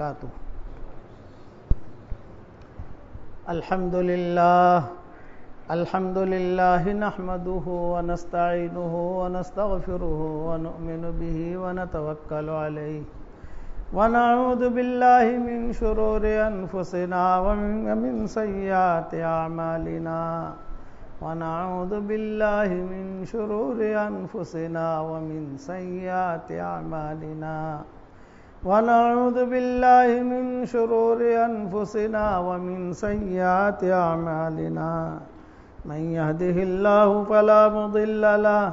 وبركاته. الحمد لله نحمده ونستعينه ونستغفره ونؤمن به ونتوكل عليه ونعوذ بالله من شرور أنفسنا ومن سيئات أعمالنا ونعوذ بالله من شرور أنفسنا ومن سيئات أعمالنا ونعوذ بالله من شرور أنفسنا ومن سيئات أعمالنا من يهده الله فلا مضل له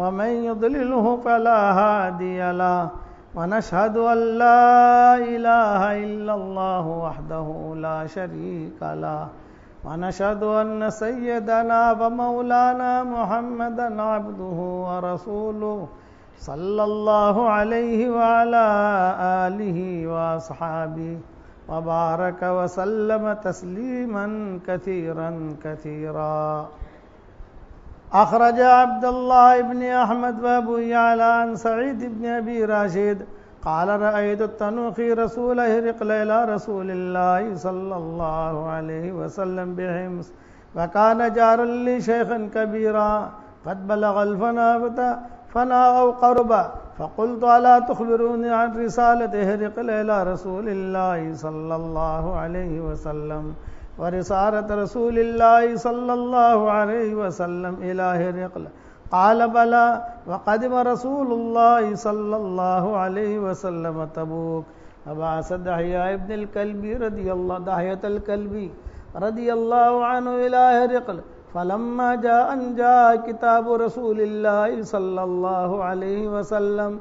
ومن يضلله فلا هادي له ونشهد أن لا إله إلا الله وحده لا شريك له ونشهد أن سيدنا ومولانا محمدا عبده ورسوله صلى الله عليه وعلى آله وأصحابه وبارك وسلم تسليما كثيرا كثيرا. أخرج عبد الله بن أحمد وأبو يعلى عن سعيد بن أبي راشد قال رأيت التنوخي رسول هرقل إلى رسول الله صلى الله عليه وسلم بحمص وكان جارا لي شيخا كبيرا قد بلغ فنا أو قربا فقلت ألا تخبروني عن رسالة هرقل إلى رسول الله صلى الله عليه وسلم ورسالة رسول الله صلى الله عليه وسلم إلى هرقل؟ قال بلى وقدم رسول الله صلى الله عليه وسلم تبوك فبعث دحية بن الكلبي رضي الله عنه إلى هرقل فلما جاء كتاب رسول الله صلى الله عليه وسلم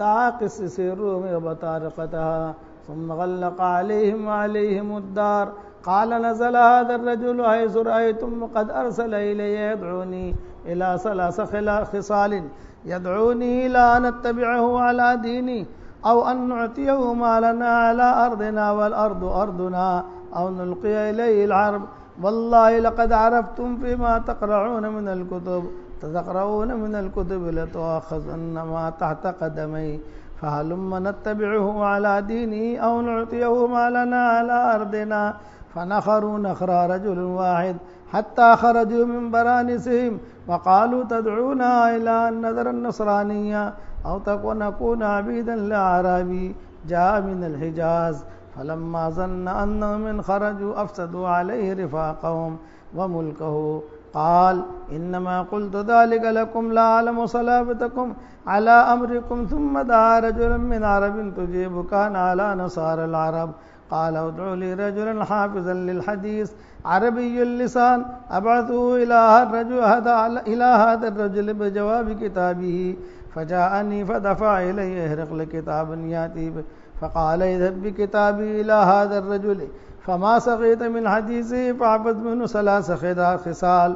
دعا قسيس الروم وبطارقتها ثم غلق عليهم الدار. قال نزل هذا الرجل حيث رأيتم قد أرسل إلي يدعوني إلى 3 خصال يدعوني إلى أن أتبعه على ديني أو أن نعطيه مالنا على أرضنا والأرض أرضنا أو نلقي إليه الحرب. والله لقد عرفتم فيما تقرؤون من الكتب لتؤاخذن ما تحت قدمي فهلم نتبعه على دينه أو نعطيه مالنا على أرضنا. فنخروا نخرى رجل واحد حتى خرجوا من برانسهم وقالوا تدعونا إلى أن نذر النصرانية أو نكون عبيدا لأعرابي جاء من الحجاز. فلما ظن أنهم من خرجوا أفسدوا عليه رفاقهم وملكه قال إنما قلت ذلك لكم لا أعلم صلابتكم على أمركم. ثم دعا رجلا من عرب تجيب كان على نصارى العرب قال ادعوا لي رجلا حافظا للحديث عربي اللسان أبعثه إلى هذا الرجل بجواب كتابه. فجاءني فدفع إلي هرقل كتابا يأتي فقال اذهب بكتابي إلى هذا الرجل فما سقيت من حديثه فاحفظ منه 3 خصال.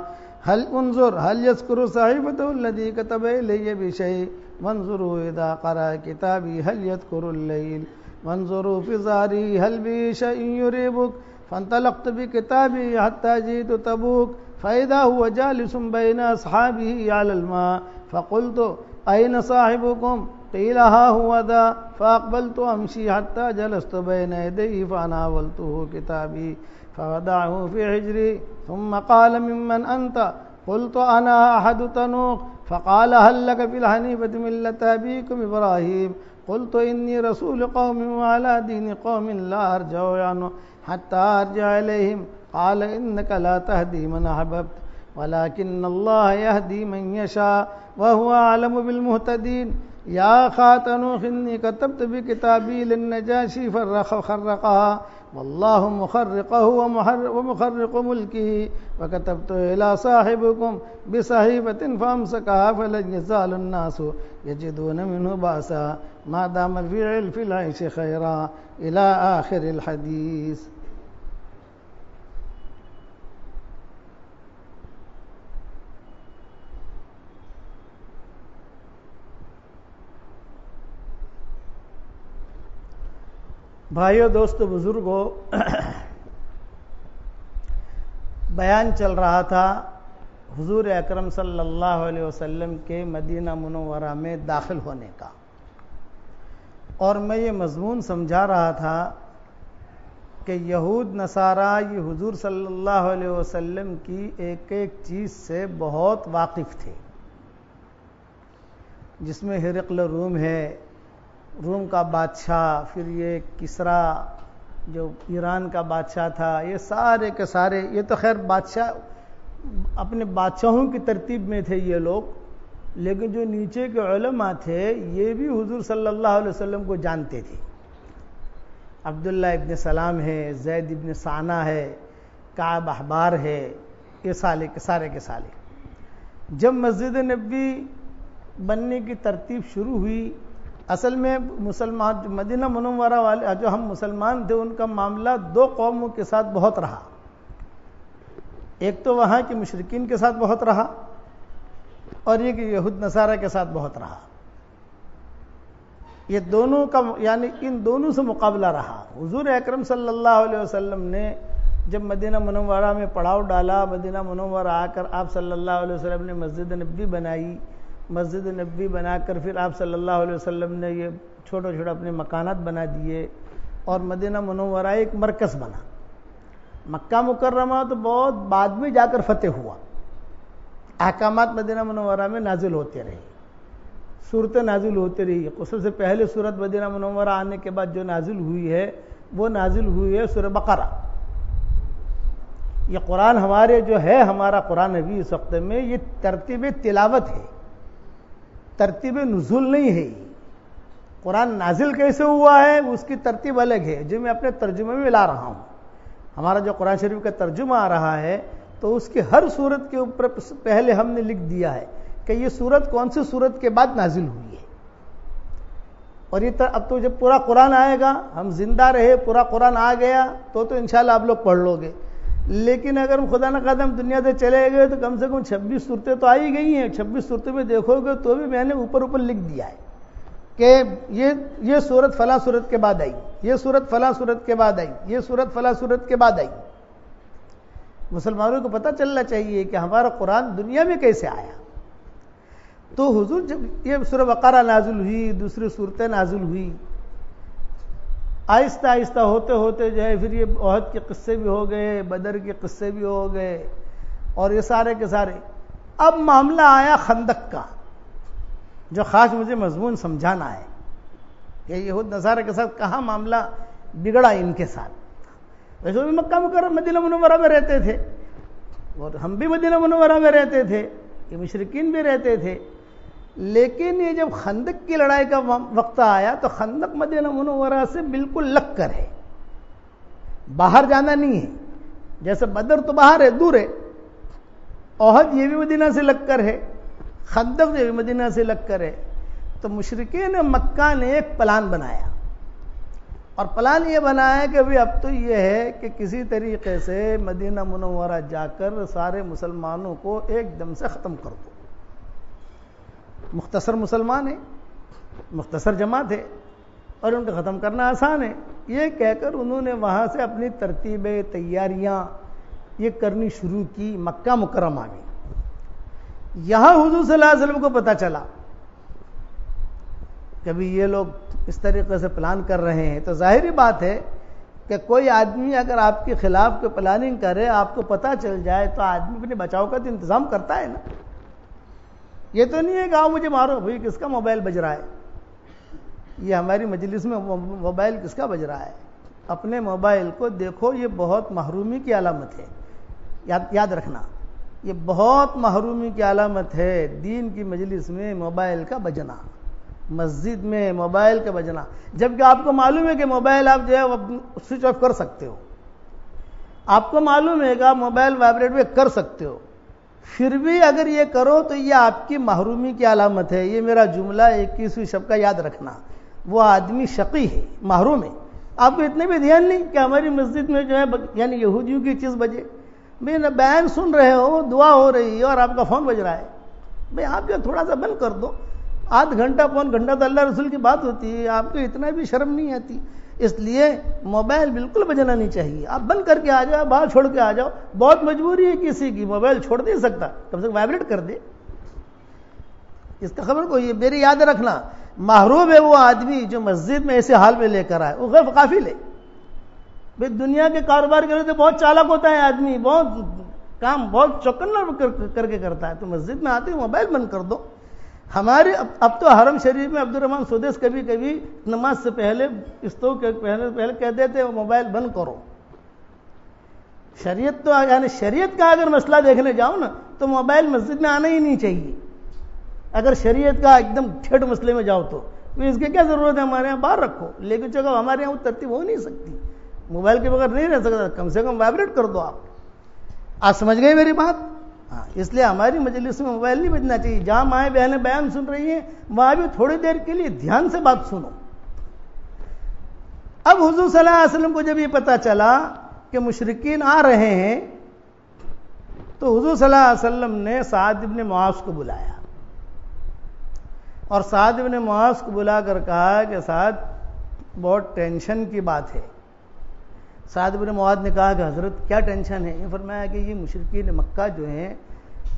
انظر هل يذكر صحيفته الذي كتب إلي بشيء وانظروا إذا قرأ كتابي هل يذكر الليل وانظروا في ظهري هل به شيء يريبك. فانطلقت بكتابي حتى جئت تبوك فإذا هو جالس بين أصحابه على الماء فقلت أين صاحبكم؟ قيل ها هو ذا. فأقبلت أمشي حتى جلست بين يديه فناولته كتابي فوضعه في حجري ثم قال ممن أنت؟ قلت أنا أحد تنوخ. فقال هل لك في الحنيفة ملة أبيكم إبراهيم؟ قلت إني رسول قوم وعلى دين قوم لا أرجع عنه حتى أرجع إليهم. قال إنك لا تهدي من أحببت ولكن الله يهدي من يشاء وهو أعلم بالمهتدين. يا خاتنوخ إني كتبت بكتابي للنجاشي فخرقها والله مخرقه ومخرق ملكه وكتبت إلى صاحبكم بصحيفة فأمسكها فلن يزال الناس يجدون منه بأسا ما دام في العيش خيرا إلى آخر الحديث. بھائیو دوستو بزرگو، بیان چل رہا تھا حضور اکرم صلی اللہ علیہ وسلم کے مدینہ منورہ میں داخل ہونے کا، اور میں یہ مضمون سمجھا رہا تھا کہ یہود نصارہ یہ حضور صلی اللہ علیہ وسلم کی ایک ایک چیز سے بہت واقف تھے، جس میں ہرقل روم ہے، روم کا بادشاہ، پھر یہ کسرا جو ایران کا بادشاہ تھا، یہ سارے کے سارے، یہ تو خیر بادشاہ اپنے بادشاہوں کی ترتیب میں تھے یہ لوگ، لیکن جو نیچے کے علماء تھے یہ بھی حضور صلی اللہ علیہ وسلم کو جانتے تھے۔ عبداللہ ابن سلام ہے، زید ابن ثانہ ہے، کعب احبار ہے، یہ سارے کے سارے۔ جب مسجد نبوی بننے کی ترتیب شروع ہوئی، اصل میں مسلمان مدینہ منورہ والے جو ہم مسلمان تھے ان کا معاملہ دو قوموں کے ساتھ بہت رہا، ایک تو وہاں کے مشرکین کے ساتھ بہت رہا اور یہ کہ یہود نصارہ کے ساتھ بہت رہا۔ یہ دونوں کا یعنی ان دونوں سے مقابلہ رہا۔ حضور اکرم صلی اللہ علیہ وسلم نے جب مدینہ منورہ میں پڑاؤ ڈالا، مدینہ منورہ آ کر آپ صلی اللہ علیہ وسلم نے مسجد نبوی بنائی، مسجد نبوی بنا کر پھر آپ صلی اللہ علیہ وسلم نے یہ چھوٹے چھوٹے اپنے مکانات بنا دیے اور مدینہ منورہ ایک مرکز بنا۔ مکہ مکرمہ تو بہت بعد میں جا کر فتح ہوا، احکامات مدینہ منورہ میں نازل ہوتے رہے، صورتیں نازل ہوتی رہی۔ سب سے پہلے صورت مدینہ منورہ آنے کے بعد جو نازل ہوئی ہے وہ نازل ہوئی ہے سورہ بقرہ۔ یہ قرآن ہمارے جو ہے ہمارا قرآن ابھی اس وقت میں یہ ترتیب تلاوت ہے، ترتیب نزول نہیں ہے۔ قرآن نازل کیسے ہوا ہے اس کی ترتیب الگ ہے، جو میں اپنے ترجمے میں لا رہا ہوں۔ ہمارا جو قرآن شریف کا ترجمہ آ رہا ہے تو اس کی ہر صورت کے اوپر پہلے ہم نے لکھ دیا ہے کہ یہ صورت کون سی صورت کے بعد نازل ہوئی ہے۔ اور یہ اب تو جب پورا قرآن آئے گا، ہم زندہ رہے، پورا قرآن آ گیا تو انشاءاللہ آپ لوگ پڑھ لو گے، لیکن اگر خدا نہ خواستہ ہم دنیا سے چلے گئے تو کم سے کم 26 صورتیں تو آئی گئی ہیں۔ 26 صورتوں میں دیکھو گے تو بھی میں نے اوپر لکھ دیا ہے کہ یہ صورت فلاں صورت کے بعد آئی، یہ صورت فلاں صورت کے بعد آئی، یہ صورت فلاں صورت کے بعد آئی۔ مسلمانوں کو پتہ چلنا چاہیے کہ ہمارا قرآن دنیا میں کیسے آیا۔ تو حضور جب یہ سورہ بقرہ نازل ہوئی، دوسری صورتیں نازل ہوئی، آہستہ آہستہ ہوتے ہوتے جو ہے پھر یہ احد کے قصے بھی ہو گئے، بدر کے قصے بھی ہو گئے اور یہ سارے کے سارے۔ اب معاملہ آیا خندق کا، جو خاص مجھے مضمون سمجھانا ہے کہ یہود نصارہ کے ساتھ کہاں معاملہ بگڑا ان کے ساتھ۔ ویسے بھی مکہ مکرمہ مدینہ منورہ میں رہتے تھے اور ہم بھی مدینہ منورہ میں رہتے تھے، یہ مشرکین بھی رہتے تھے، لیکن یہ جب خندق کی لڑائی کا وقت آیا تو خندق مدینہ منورہ سے بالکل لگ کر ہے، باہر جانا نہیں ہے۔ جیسے بدر تو باہر ہے، دور ہے، احد یہ بھی مدینہ سے لگ کر ہے، خندق یہ بھی مدینہ سے لگ کر ہے۔ تو مشرکین مکہ نے ایک پلان بنایا اور پلان یہ بنایا کہ اب تو یہ ہے کہ کسی طریقے سے مدینہ منورہ جا کر سارے مسلمانوں کو ایک دم سے ختم کر دو۔ مختصر مسلمان ہیں، مختصر جماعت ہے اور ان کو ختم کرنا آسان ہے، یہ کہہ کر انہوں نے وہاں سے اپنی ترتیبیں تیاریاں یہ کرنی شروع کی مکہ مکرمہ میں۔ یہاں حضور صلی اللہ علیہ وسلم کو پتہ چلا کہ بھی یہ لوگ اس طریقے سے پلان کر رہے ہیں، تو ظاہری بات ہے کہ کوئی آدمی اگر آپ کے خلاف کوئی پلاننگ کرے، آپ کو پتہ چل جائے تو آدمی اپنے بچاؤ کا تو انتظام کرتا ہے نا۔ یہ تو نہیں ہے کہ آؤ مجھے مارو، بھائی کس کا موبائل بج رہا ہے، یہ ہماری مجلس میں موبائل کس کا بج رہا ہے۔ اپنے موبائل کو دیکھو، یہ بہت محرومی کی علامت ہے، یاد رکھنا، یہ بہت محرومی کی علامت ہے دین کی مجلس میں موبائل کا بجنا، مسجد میں موبائل کا بجنا، جبکہ آپ کو معلوم ہے کہ موبائل آپ جو ہے سوئچ آف کر سکتے ہو، آپ کو معلوم ہے کہ آپ موبائل وائبریٹ میں کر سکتے ہو، پھر بھی اگر یہ کرو تو یہ آپ کی محرومی کی علامت ہے۔ یہ میرا جملہ 21ویں شب کا یاد رکھنا، وہ آدمی شقی ہے، محروم ہے۔ آپ کو اتنے بھی دھیان نہیں کہ ہماری مسجد میں جو ہے یعنی یہودیوں کی چیز بجے، بھائی بیان سن رہے ہو، دعا ہو رہی ہے اور آپ کا فون بج رہا ہے، بھائی آپ جو تھوڑا سا بند کر دو، آدھ گھنٹہ پون گھنٹہ تو اللہ رسول کی بات ہوتی ہے، آپ کو اتنا بھی شرم نہیں آتی۔ اس لیے موبائل بالکل بجنا نہیں چاہیے، آپ بند کر کے آ جاؤ، باہر چھوڑ کے آ جاؤ، بہت مجبوری ہے کسی کی، موبائل چھوڑ نہیں سکتا، کم سے کم وائبریٹ کر دے، اس کا خبر کوئی ہے۔ میری یاد رکھنا، محروم ہے وہ آدمی جو مسجد میں ایسے حال میں لے کر آئے، وہ غیر قافل ہے، بھائی دنیا کے کاروبار کے لیے تو بہت چالاک ہوتا ہے آدمی, بہت کام بہت چوکنا کر کے کرتا ہے. تو مسجد میں آتے موبائل بند کر دو. ہمارے اب تو حرم شریف میں عبد الرحمن سودیس کبھی کبھی نماز سے پہلے استو کے پہلے کہہ دیتے موبائل بند کرو. شریعت تو یعنی شریعت کا اگر مسئلہ دیکھنے جاؤ نا تو موبائل مسجد میں آنا ہی نہیں چاہیے. اگر شریعت کا ایک دم ٹھیٹ مسئلے میں جاؤ تو اس کی کیا ضرورت ہے, ہمارے یہاں باہر رکھو. لیکن جگہ ہمارے یہاں وہ ترتیب ہو نہیں سکتی, موبائل کے بغیر نہیں رہ سکتا, کم سے کم وائبریٹ کر دو. آپ سمجھ گئے میری بات؟ ہاں, اس لیے ہماری مجلس میں موبائل نہیں بجنا چاہیے. جہاں مائیں بہنیں بیان سن رہی ہیں وہاں بھی تھوڑی دیر کے لیے دھیان سے بات سنو. اب حضور صلی اللہ علیہ وسلم کو جب یہ پتا چلا کہ مشرکین آ رہے ہیں تو حضور صلی اللہ علیہ وسلم نے سعد ابن معاذ کو بلایا, اور سعد ابن معاذ کو بلا کر کہا کہ سعد بہت ٹینشن کی بات ہے. سعد ابن معاذ نے کہا کہ حضرت کیا ٹینشن ہے؟ یہ فرمایا کہ یہ مشرکین مکہ جو ہیں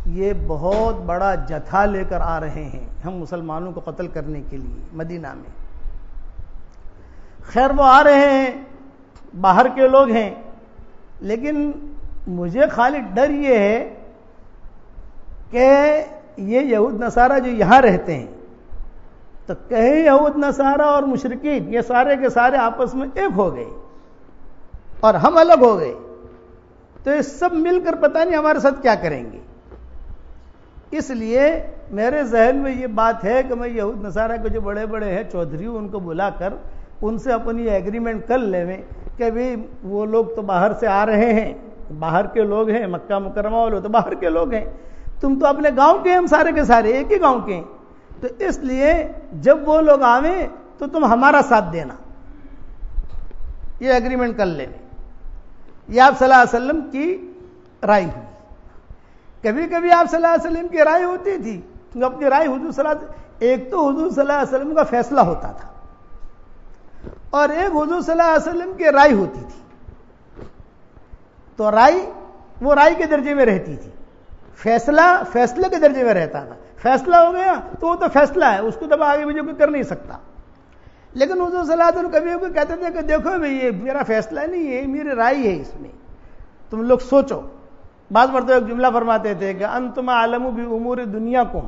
یہ بہت بڑا جتھا لے کر آ رہے ہیں ہم مسلمانوں کو قتل کرنے کے لیے مدینہ میں. خیر وہ آ رہے ہیں, باہر کے لوگ ہیں, لیکن مجھے خالی ڈر یہ ہے کہ یہ یہود نصارہ جو یہاں رہتے ہیں تو کہیں یہود نصارہ اور مشرکین یہ سارے کے سارے آپس میں ایک ہو گئے اور ہم الگ ہو گئے تو یہ سب مل کر پتہ نہیں ہمارے ساتھ کیا کریں گے. اس لیے میرے ذہن میں یہ بات ہے کہ میں یہود نصارہ کے جو بڑے بڑے ہیں چودھری ان کو بلا کر ان سے اپنی ایگریمنٹ کر لیں کہ بھی وہ لوگ تو باہر سے آ رہے ہیں, باہر کے لوگ ہیں, مکہ مکرمہ والے تو باہر کے لوگ ہیں, تم تو اپنے گاؤں کے ہیں, ہم سارے کے سارے ایک ہی گاؤں کے ہیں, تو اس لیے جب وہ لوگ آویں تو تم ہمارا ساتھ دینا. یہ ایگریمنٹ کر لیں. یہ آپ صلی اللہ علیہ وسلم کی رائے ہوئی. کبھی کبھی آپ صلی اللہ علیہ وسلم کی رائے ہوتی تھی, اپنی رائے حضور صلی اللہ علیہ وسلم, ایک تو حضور صلی اللہ علیہ وسلم کا فیصلہ ہوتا تھا اور ایک حضور صلی اللہ علیہ وسلم کی رائے ہوتی تھی. تو رائے وہ رائے کے درجے میں رہتی تھی, فیصلہ فیصلے کے درجے میں رہتا تھا. فیصلہ ہو گیا تو وہ تو فیصلہ ہے, اس کو تو آگے بھی جو کوئی کر نہیں سکتا. لیکن حضور صلی اللہ علیہ وسلم کبھی کبھی کہتے تھے کہ دیکھو بھئی یہ میرا فیصلہ نہیں ہے, میری رائے ہے, اس میں تم لوگ سوچو. بعض مرتبہ ایک جملہ فرماتے تھے کہ انتم اعلم بامور دنیاکم,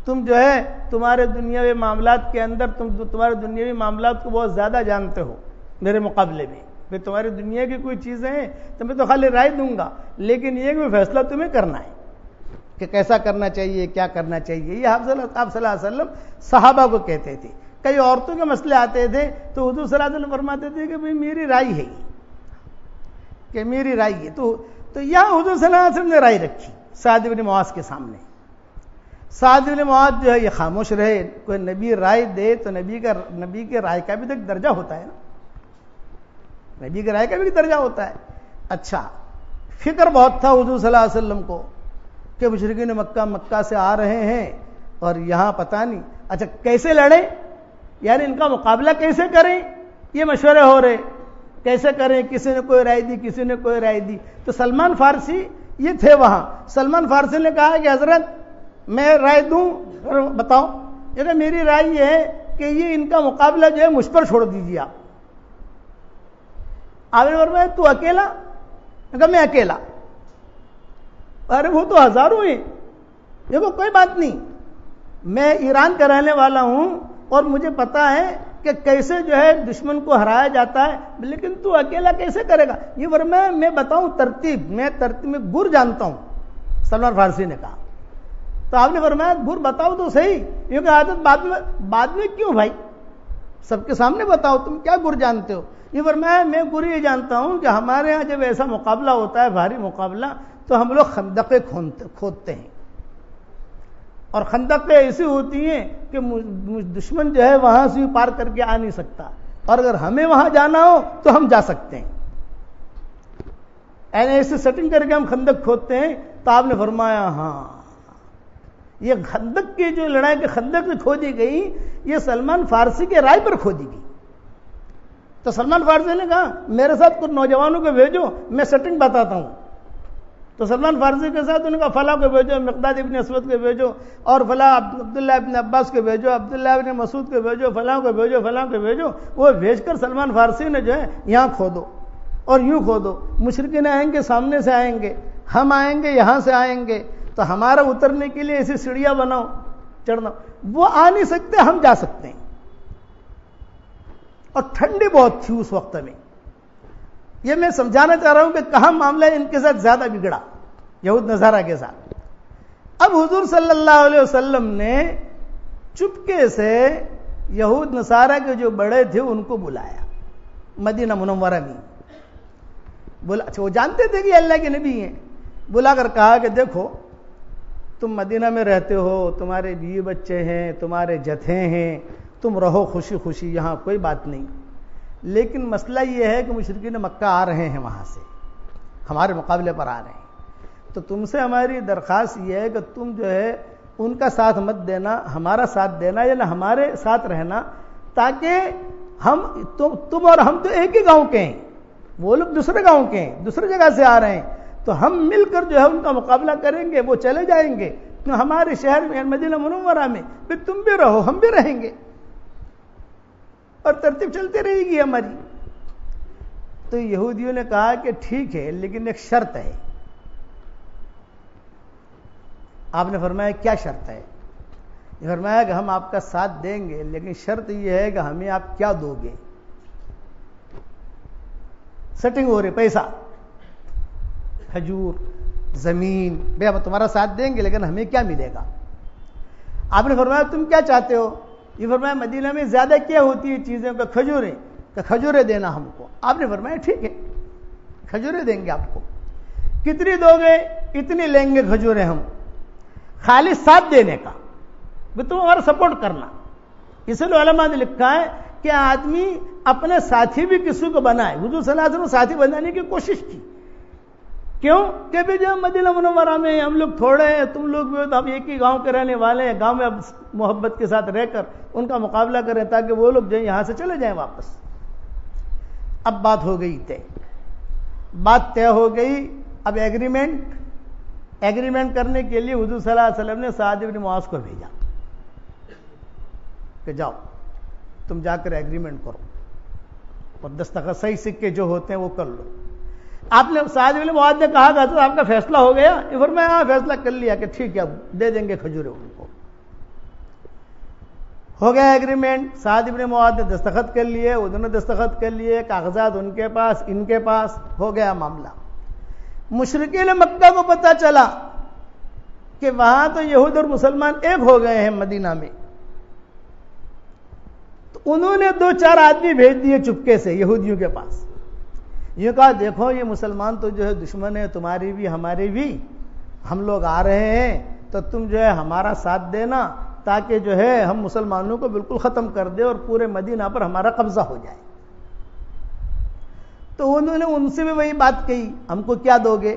تم جو ہے تمہارے دنیاوی معاملات کے اندر تمہارے دنیاوی معاملات کو بہت زیادہ جانتے ہو میرے مقابلے میں. پھر تمہاری دنیا کی کوئی چیزیں ہیں تو میں تو خالی رائے دوں گا, لیکن یہ کہ فیصلہ تمہیں کرنا ہے کہ کیسا کرنا چاہیے, کیا کرنا چاہیے. یہ آپ صلی اللہ علیہ وسلم صحابہ کو کہتے تھے. کئی عورتوں کے مسئلے آتے تھے تو حضور صلی اللہ علیہ وسلم فرماتے تھے کہ بھئی میری رائے ہے, کہ میری رائے ہے. تو یہاں حضور صلی اللہ علیہ وسلم نے رائے رکھی سعد بن معاذ کے سامنے. سعد بن معاذ جو ہے یہ خاموش رہے. کوئی نبی رائے دے تو نبی کے رائے کا بھی تو ایک درجہ ہوتا ہے نا, نبی کے رائے کا بھی درجہ ہوتا ہے. اچھا, فکر بہت تھا حضور صلی اللہ علیہ وسلم کو کہ مشرکین مکہ سے آ رہے ہیں اور یہاں پتہ نہیں اچھا کیسے لڑیں, یعنی ان کا مقابلہ کیسے کریں, یہ مشورے ہو رہے کیسے کریں. کسی نے کوئی رائے دی, کسی نے کوئی رائے دی. تو سلمان فارسی یہ تھے وہاں. سلمان فارسی نے کہا کہ حضرت میں رائے دوں, بتاؤ. میری رائے یہ ہے کہ یہ ان کا مقابلہ جو ہے مجھ پر چھوڑ دیجیے آپ. آپ نے فرمایا تو اکیلا؟ کہا میں اکیلا. ارے وہ تو ہزاروں ہیں. دیکھو کوئی بات نہیں, میں ایران کا رہنے والا ہوں اور مجھے پتا ہے کہ کیسے جو ہے دشمن کو ہرایا جاتا ہے, لیکن تو اکیلا کیسے کرے گا. یہ فرمایا میں بتاؤں ترتیب, میں گر جانتا ہوں. سلمان فارسی نے کہا. تو آپ نے فرمایا گر بتاؤ تو صحیح, کیونکہ عادت بعد میں کیوں بھائی, سب کے سامنے بتاؤ, تم کیا گر جانتے ہو. یہ فرمایا میں گر یہ جانتا ہوں کہ ہمارے ہاں جب ایسا مقابلہ ہوتا ہے, بھاری مقابلہ, تو ہم لوگ خندقیں کھودتے ہیں, اور خندقیں ایسی ہوتی ہیں کہ دشمن جو ہے وہاں سے پار کر کے آ نہیں سکتا, اور اگر ہمیں وہاں جانا ہو تو ہم جا سکتے ہیں. ایسے سیٹنگ کر کے ہم خندق کھودتے ہیں. تو آپ نے فرمایا ہاں یہ خندق کی جو لڑائی کے خندق میں کھودی گئی, یہ سلمان فارسی کے رائے پر کھودی گئی. تو سلمان فارسی نے کہا میرے ساتھ کچھ نوجوانوں کو بھیجو, میں سیٹنگ بتاتا ہوں. تو سلمان فارسی کے ساتھ ان کا فلاں کو بھیجو، مقداد ابن اسود کو بھیجو، اور فلاں عبداللہ ابن عباس کو بھیجو، عبداللہ ابن مسعود کو بھیجو، فلاں کو بھیجو، فلاں کو بھیجو. وہ بھیج کر سلمان فارسی نے جو ہے یہاں کھودو اور یوں کھودو. مشرکین آئیں گے، سامنے سے آئیں گے، ہم آئیں گے، یہاں سے آئیں گے، تو ہمارا اترنے کے لیے ایسی سیڑھیاں بناؤ، چڑھنا. وہ آ نہیں سکتے، ہم جا سکتے ہیں. اور ٹھنڈی بہت تھی اس وقت میں. یہ میں سمجھانا چاہ رہا ہوں کہ کہاں معاملہ ان کے ساتھ زیادہ بگڑا، یہود نصارہ کے ساتھ. اب حضور صلی اللہ علیہ وسلم نے چپکے سے یہود نصارہ کے جو بڑے تھے ان کو بلایا مدینہ منورہ میں. وہ جانتے تھے کہ اللہ کے نبی ہیں. بلا کر کہا کہ دیکھو تم مدینہ میں رہتے ہو، تمہارے بیوی بچے ہیں، تمہارے جتھے ہیں، تم رہو خوشی خوشی، یہاں کوئی بات نہیں. لیکن مسئلہ یہ ہے کہ مشرکین مکہ آ رہے ہیں، وہاں سے ہمارے مقابلے پر آ رہے ہیں. تو تم سے ہماری درخواست یہ ہے کہ تم جو ہے ان کا ساتھ مت دینا، ہمارا ساتھ دینا، یا نہ ہمارے ساتھ رہنا، تاکہ تم اور ہم تو ایک ہی گاؤں کے ہیں، وہ لوگ دوسرے گاؤں کے ہیں، دوسری جگہ سے آ رہے ہیں، تو ہم مل کر جو ہے ان کا مقابلہ کریں گے. وہ چلے جائیں گے ہمارے شہر میں مدینہ منورہ میں، پھر تم بھی رہو، ہم بھی رہیں گے، اور ترتیب چلتی رہے گی ہماری. تو یہودیوں نے کہا کہ ٹھیک ہے، لیکن ایک شرط ہے. آپ نے فرمایا کیا شرط ہے؟ یہ فرمایا کہ ہم آپ کا ساتھ دیں گے، لیکن شرط یہ ہے کہ ہمیں آپ کیا دو گے. سیٹنگ ہو رہی، پیسہ، کھجور، زمین، بھئی ہم تمہارا ساتھ دیں گے لیکن ہمیں کیا ملے گا؟ آپ نے فرمایا تم کیا چاہتے ہو؟ یہ فرمایا مدینہ میں زیادہ کیا ہوتی ہے چیزیں کا کھجوریں، کہ کھجوریں دینا ہم کو. آپ نے فرمایا ٹھیک ہے، کھجوریں دیں گے آپ کو. کتنی دو گے؟ اتنی لیں گے کھجوریں ہم، خالی ساتھ دینے کا، تم ہمارا سپورٹ کرنا. اس لیے علماء نے لکھا ہے کہ آدمی اپنے ساتھی بھی کسی کو بنائے. حضور صلی اللہ علیہ وسلم ساتھی بنانے کی کوشش کی. کیوں کہ بھی جب مدینہ منورہ میں ہم لوگ تھوڑے ہیں، تم لوگ بھی ہم ایک ہی گاؤں کے رہنے والے ہیں، گاؤں میں اب محبت کے ساتھ رہ کر ان کا مقابلہ کریں تاکہ وہ لوگ جو یہاں سے چلے جائیں واپس. اب بات ہو گئی بات طے ہو گئی. اب ایگریمنٹ کرنے کے لیے حضور صلی اللہ علیہ وسلم نے سعد بن معاذ کو بھیجا کہ جاؤ تم جا کر ایگریمنٹ کرو اور دستخط صحیح سکے جو ہوتے ہیں وہ کر لو. آپ نے سعد بن معاذ نے کہا کہ حضرت آپ کا فیصلہ ہو گیا؟ یہ فرمایا ہاں فیصلہ کر لیا کہ ٹھیک ہے اب دے دیں گے کھجوریں ان کو. ہو گیا ایگریمنٹ. سعد بن معاذ نے دستخط کر لیے، انہوں نے دستخط کر لیے، کاغذات ان کے پاس، ان کے پاس، ہو گیا معاملہ. مشرکین مکہ کو پتہ چلا کہ وہاں تو یہود اور مسلمان ایک ہو گئے ہیں مدینہ میں، تو انہوں نے 2-4 آدمی بھیج دیے چپکے سے یہودیوں کے پاس. یہ کہا دیکھو یہ مسلمان تو جو ہے دشمن ہے، تمہاری بھی ہمارے بھی، ہم لوگ آ رہے ہیں تو تم جو ہے ہمارا ساتھ دینا تاکہ جو ہے ہم مسلمانوں کو بالکل ختم کر دے اور پورے مدینہ پر ہمارا قبضہ ہو جائے. تو انہوں نے ان سے بھی وہی بات کہی، ہم کو کیا دو گے؟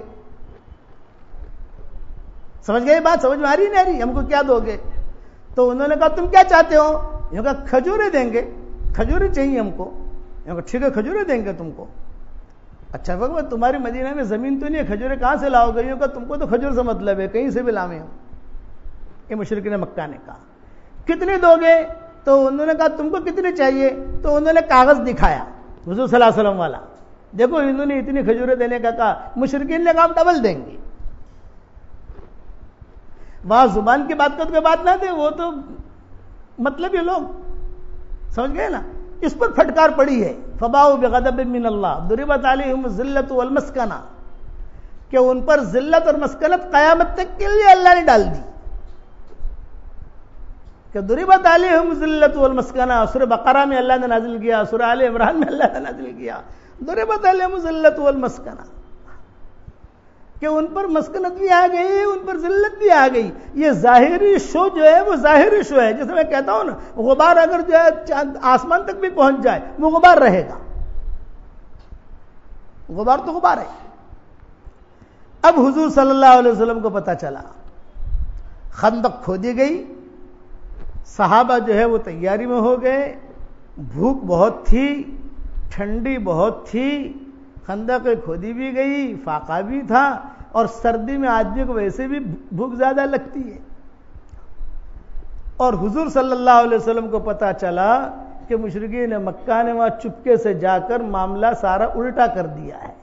سمجھ گئے بات؟ سمجھ میں آ رہی نہیں آ رہی؟ ہم کو کیا دو گے؟ تو انہوں نے کہا تم کیا چاہتے ہو؟ یہ کہا کھجوریں دیں گے، کھجوریں چاہیے ہم کو. یہ کہا ٹھیک ہے کھجوریں دیں گے تم کو. اچھا بھگوان تمہاری مدینہ میں زمین تو نہیں ہے، کھجوریں کہاں سے لاؤ گے؟ یہ کہا تم کو تو کھجور سے مطلب ہے، کہیں سے بھی لاویں ہم. یہ مشرکین مکہ نے کہا. کتنی دو گے؟ تو انہوں نے کہا تم کو کتنی چاہیے؟ تو انہوں نے کاغذ دکھایا حضور صلی اللہ علیہ وسلم والا، دیکھو انہوں نے اتنی کھجوریں دینے کا کہا. مشرکین نے کہا ہم ڈبل دیں گے. وہاں زبان کی بات کرتے بات نہ تھے، وہ تو مطلب یہ لوگ سمجھ گئے نا. اس پر پھٹکار پڑی ہے فباؤ بغضب من اللہ ضربت علیہم الذلۃ والمسکنہ، کہ ان پر ذلت اور مسکنت قیامت تک کے لیے اللہ نے ڈال دی. کہ ضربت علیہم الذلۃ والمسکنہ سورہ بقرہ میں اللہ نے نازل کیا، سورہ آل عمران میں اللہ نے نازل کیا. ضربت علیہم الذلۃ والمسکنہ، کہ ان پر مسکنت بھی آ گئی، ان پر ذلت بھی آ گئی. یہ ظاہری شو جو ہے وہ ظاہری شو ہے. جیسے میں کہتا ہوں نا غبار اگر جو ہے آسمان تک بھی پہنچ جائے وہ غبار رہے گا، غبار تو غبار ہے. اب حضور صلی اللہ علیہ وسلم کو پتا چلا، خندق کھودی گئی، صحابہ جو ہے وہ تیاری میں ہو گئے، بھوک بہت تھی، ٹھنڈی بہت تھی، خندق کھودی بھی گئی، فاقہ بھی تھا. اور سردی میں آدمی کو ویسے بھی بھوک زیادہ لگتی ہے. اور حضور صلی اللہ علیہ وسلم کو پتا چلا کہ مشرکین مکہ نے وہاں چپکے سے جا کر معاملہ سارا الٹا کر دیا ہے.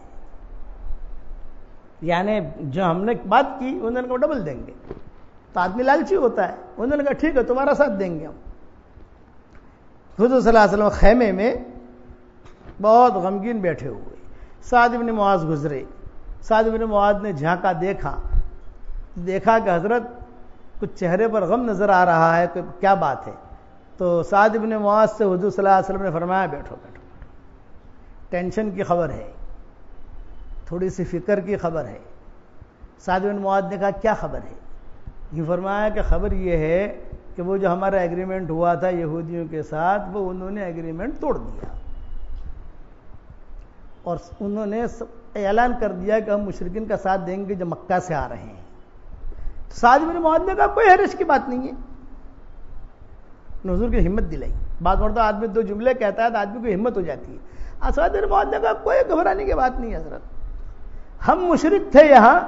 یعنی جو ہم نے بات کی انہوں نے کہا ڈبل دیں گے. تو آدمی لالچی ہوتا ہے. انہوں نے کہا ٹھیک ہے تمہارا ساتھ دیں گے ہم. حضور صلی اللہ علیہ وسلم خیمے میں بہت غمگین بیٹھے ہوئے. سعد بن معاذ گزرے. سعد بن معاذ نے جھانکا, دیکھا کہ حضرت کچھ چہرے پر غم نظر آ رہا ہے, کیا بات ہے؟ تو سعد بن معاذ سے حضور صلی اللہ علیہ وسلم نے فرمایا بیٹھو, ٹینشن کی خبر ہے, تھوڑی سی فکر کی خبر ہے. سعد بن معاذ نے کہا کیا خبر ہے؟ یہ فرمایا کہ خبر یہ ہے کہ وہ جو ہمارا ایگریمنٹ ہوا تھا یہودیوں کے ساتھ, وہ انہوں نے ایگریمنٹ توڑ دیا اور انہوں نے اعلان کر دیا کہ ہم مشرکین کا ساتھ دیں گے جو مکہ سے آ رہے ہیں. سعد بن معاذ نے کہا کوئی حرج کی بات نہیں ہے. حضور کی ہمت دلائی. بعض مرتبہ آدمی دو جملے کہتا ہے تو آدمی کو ہمت ہو جاتی ہے. سعد بن معاذ نے کہا کوئی گھبرانے کی بات نہیں ہے حضرت, ہم مشرک تھے یہاں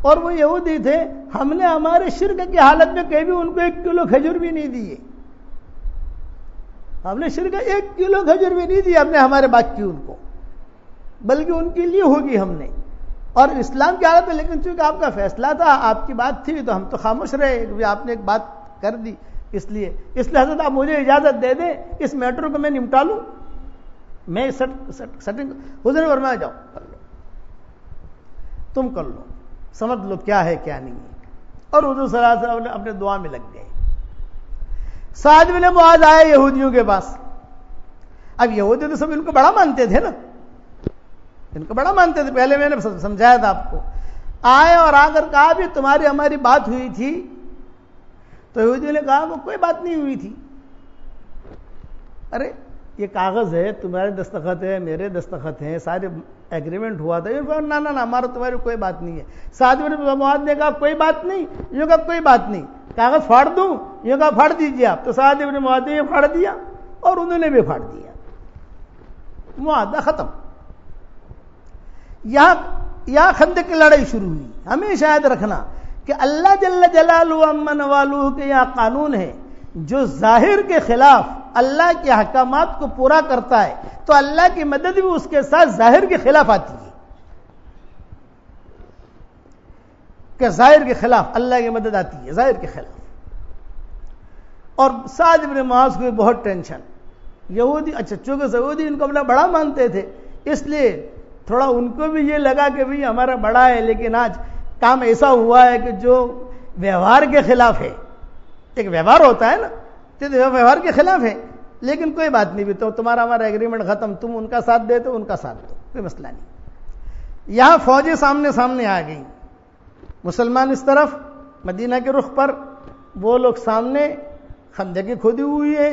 اور وہ یہودی تھے, ہم نے ہمارے شرک کی حالت میں کبھی ان کو 1 کلو کھجور بھی نہیں دیے. ہم نے شرک 1 کلو کھجور بھی نہیں دیے ہم نے ہمارے بات کی ان کو, بلکہ ان کے لیے ہوگی ہم نے, اور اسلام کی حالت میں. لیکن چونکہ آپ کا فیصلہ تھا, آپ کی بات تھی, تو ہم تو خاموش رہے. آپ نے ایک بات کر دی, اس لیے حضرت آپ مجھے اجازت دے دیں, اس میٹر کو میں نمٹا لوں. میں سیٹنگ حضور نے فرمایا جاؤ کر لو, تم کر لو, سمجھ لو کیا ہے کیا نہیں ہے. اور حضور صلی اللہ علیہ وسلم اپنے دعا میں لگ گئے. سعد بن معاذ آئے یہودیوں کے پاس. اب یہودی تو سب ان کو بڑا مانتے تھے نا, ان کو بڑا مانتے تھے, پہلے میں نے سمجھایا تھا آپ کو. آئے اور آ کر کہا بھی تمہاری ہماری بات ہوئی تھی. تو یہودیوں نے کہا وہ کوئی بات نہیں ہوئی تھی. ارے یہ کاغذ ہے, تمہارے دستخط ہے, میرے دستخط ہیں, سارے ایگریمنٹ ہوا تھا. نہ ہمارا تمہاری کوئی بات نہیں ہے. سعد بن معاذ نے کہا کوئی بات نہیں, یہ کہا کوئی بات نہیں, کاغذ پھاڑ دوں؟ یہ کہا پھاڑ دیجیے آپ. تو سعد بن معاذ نے پھاڑ دیا اور انہوں نے بھی پھاڑ دیا, معاہدہ ختم. یہاں خندق کی لڑائی شروع ہوئی. ہمیشہ یاد رکھنا کہ اللہ جل جلالہ عما والوہ کے یہاں قانون ہے, جو ظاہر کے خلاف اللہ کے احکامات کو پورا کرتا ہے تو اللہ کی مدد بھی اس کے ساتھ ظاہر کے خلاف آتی ہے. کہ ظاہر کے خلاف اللہ کی مدد آتی ہے, ظاہر کے خلاف. اور سعد بن معاذ کو بہت ٹینشن. یہودی چونکہ یہودی ان کو اپنا بڑا مانتے تھے, اس لیے تھوڑا ان کو بھی یہ لگا کہ بھئی ہمارا بڑا ہے, لیکن آج کام ایسا ہوا ہے کہ جو ویوہار کے خلاف ہے. ایک ویوہار ہوتا ہے نا, تو ویوہار کے خلاف ہے, لیکن کوئی بات نہیں بھی, تو تمہارا ہمارا ایگریمنٹ ختم, تم ان کا ساتھ دے تو ان کا ساتھ دو, کوئی مسئلہ نہیں. یہاں فوجیں سامنے سامنے آ گئیں, مسلمان اس طرف مدینہ کے رخ پر, وہ لوگ سامنے, خندقیں کھودی ہوئی ہے.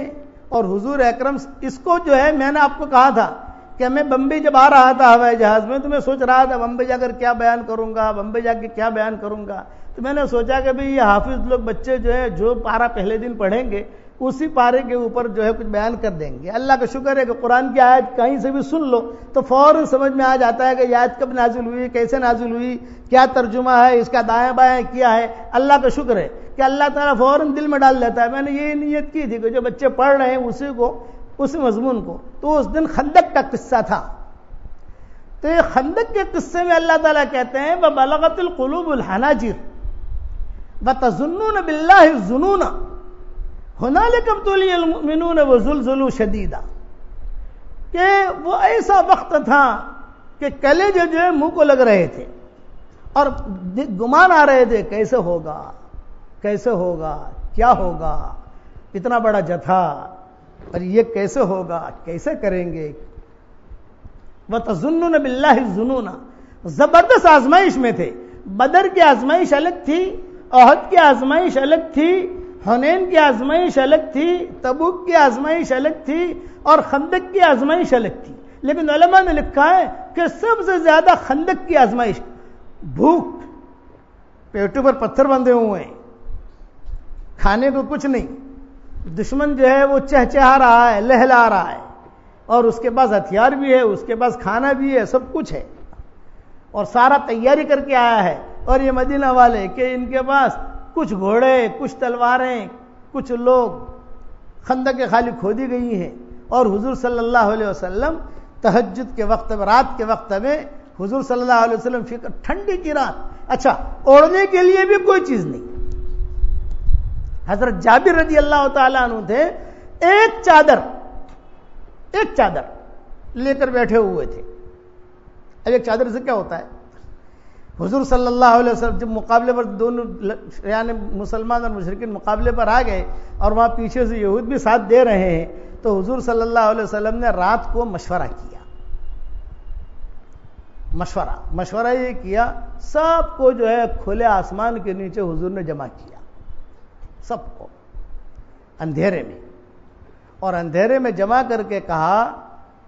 اور حضور اکرم اس کو جو ہے, میں نے آپ کو کہا تھا کہ میں بمبئی جب آ رہا تھا ہوائی جہاز میں, تو میں سوچ رہا تھا بمبئی جا کر کیا بیان کروں گا, بمبئی جا کے کیا بیان کروں گا. تو میں نے سوچا کہ بھئی یہ حافظ لوگ بچے جو ہے جو پارہ پہلے دن پڑھیں گے اسی پارے کے اوپر جو ہے کچھ بیان کر دیں گے. اللہ کا شکر ہے کہ قرآن کی آیت کہیں سے بھی سن لو تو فوراً سمجھ میں آ جاتا ہے کہ یہ آیت کب نازل ہوئی, کیسے نازل ہوئی, کیا ترجمہ ہے, اس کا دائیں بائیں کیا ہے. اللہ کا شکر ہے کہ اللہ تعالیٰ فوراً دل میں ڈال دیتا ہے. میں نے یہ نیت کی تھی کہ جو بچے پڑھ رہے ہیں اسی کو, اس مضمون کو. تو اس دن خندق کا قصہ تھا. تو یہ خندق کے قصے میں اللہ تعالیٰ کہتے ہیں وَبَلَغَتِ الْقُلُوبُ الْحَنَاجِرَ وَتَظُنُّونَ بِاللَّهِ الظُّنُونَ هُنَالِكَ ابْتُلِيَ الْمُؤْمِنُونَ وَزُلْزِلُوا شَدِيدًا. کہ وہ ایسا وقت تھا کہ کلیجے جو ہے منہ کو لگ رہے تھے اور گمان آ رہے تھے کیسے ہوگا, کیسے ہوگا, کیا ہوگا, اتنا بڑا جتھا, اور یہ کیسے ہوگا, کیسے کریں گے. وَتَظُنُّونَ بِاللَّهِ الظُّنُونَ. زبردست آزمائش میں تھے. بدر کی آزمائش الگ تھی, احد کی آزمائش الگ تھی, حنین کی آزمائش الگ تھی, تبوک کی آزمائش الگ تھی, اور خندق کی آزمائش الگ تھی. لیکن علماء نے لکھا ہے کہ سب سے زیادہ خندق کی آزمائش, بھوک, پیٹوں پر پتھر بندھے ہوئے ہیں, کھانے کو کچھ نہیں, دشمن جو ہے وہ چہچہا رہا ہے, لہلا رہا ہے, اور اس کے پاس ہتھیار بھی ہے, اس کے پاس کھانا بھی ہے, سب کچھ ہے. اور سارا تیاری کر کے آیا ہے، اور یہ مدینہ والے کہ ان کے پاس کچھ گھوڑے، کچھ تلواریں، کچھ لوگ، خندقیں خالی کھودی گئی ہیں، اور حضور صلی اللہ علیہ وسلم تہجد کے وقت میں، رات کے وقت میں حضور صلی اللہ علیہ وسلم فکر، ٹھنڈی کی رات، اچھا اوڑھنے کے لیے بھی کوئی چیز نہیں. حضرت جابر رضی اللہ تعالیٰ عنہ تھے، ایک چادر لے کر بیٹھے ہوئے تھے. اب ایک چادر سے کیا ہوتا ہے؟ حضور صلی اللہ علیہ وسلم جب مقابلے پر دونوں یعنی مسلمان اور مشرکین مقابلے پر آ گئے اور وہاں پیچھے سے یہود بھی ساتھ دے رہے ہیں، تو حضور صلی اللہ علیہ وسلم نے رات کو مشورہ کیا. مشورہ یہ کیا، سب کو جو ہے کھلے آسمان کے نیچے حضور نے جمع کیا، سب کو اندھیرے میں، اور اندھیرے میں جمع کر کے کہا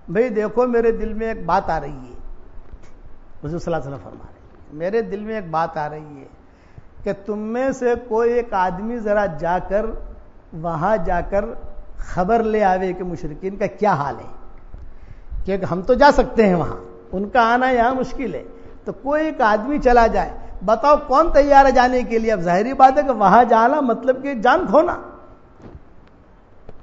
بھئی دیکھو میرے دل میں ایک بات آ رہی ہے. حضور صلی اللہ علیہ وسلم فرما رہے ہیں میرے دل میں ایک بات آ رہی ہے کہ تم میں سے کوئی ایک آدمی ذرا وہاں جا کر خبر لے آوے کہ مشرکین کا کیا حال ہے، کیونکہ ہم تو جا سکتے ہیں وہاں، ان کا آنا یہاں مشکل ہے، تو کوئی ایک آدمی چلا جائے، بتاؤ کون تیار ہے جانے کے لیے؟ اب ظاہری بات ہے کہ وہاں جانا مطلب کہ جان کھونا.